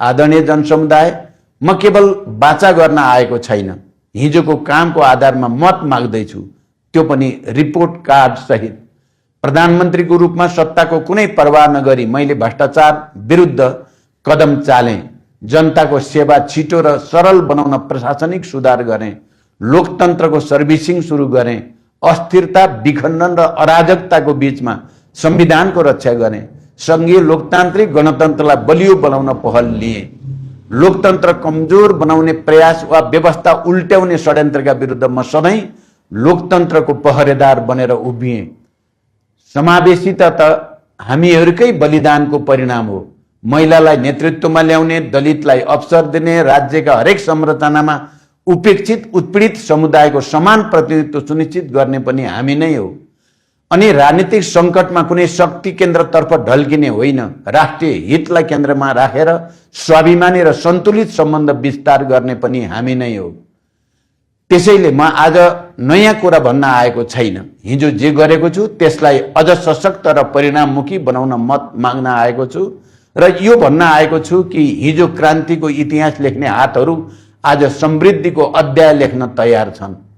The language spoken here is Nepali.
आदरणीय जनसमुदाय, म केवल बाचा गर्न आएको छैन, हिजोको कामको आधारमा मत माग्दैछु, त्यो पनि रिपोर्ट कार्ड सहित। प्रधानमन्त्रीको रूपमा सत्ताको कुनै परवाह नगरी मैले भ्रष्टाचार विरुद्ध कदम चालेँ, जनताको सेवा छिटो र सरल बनाउन प्रशासनिक सुधार गरेँ, लोकतन्त्रको सर्भिसिङ सुरु गरेँ, अस्थिरता, विखण्डन र अराजकताको बीचमा संविधानको रक्षा गरेँ, संघीय लोकतान्त्रिक गणतन्त्रलाई बलियो बनाउन पहल लिए, लोकतन्त्र कमजोर बनाउने प्रयास वा व्यवस्था उल्ट्याउने षड्यन्त्रका विरुद्ध म सधैँ लोकतन्त्रको पहरेदार बनेर उभिएँ। समावेशिता त हामीहरूकै बलिदानको परिणाम हो। महिलालाई नेतृत्वमा ल्याउने, दलितलाई अवसर दिने, राज्यका हरेक संरचनामा उपेक्षित उत्पीडित समुदायको समान प्रतिनिधित्व सुनिश्चित गर्ने पनि हामी नै हो। अनि राजनीतिक सङ्कटमा कुनै शक्ति केन्द्रतर्फ ढल्किने होइन, राष्ट्रिय हितलाई केन्द्रमा राखेर स्वाभिमानी र सन्तुलित सम्बन्ध विस्तार गर्ने पनि हामी नै हो। त्यसैले म आज नयाँ कुरा भन्न आएको छैन, हिजो जे गरेको छु त्यसलाई अझ सशक्त र परिणाममुखी बनाउन मत माग्न आएको छु र यो भन्न आएको छु कि हिजो क्रान्तिको इतिहास लेख्ने हातहरू आज समृद्धिको अध्याय लेख्न तयार छन्।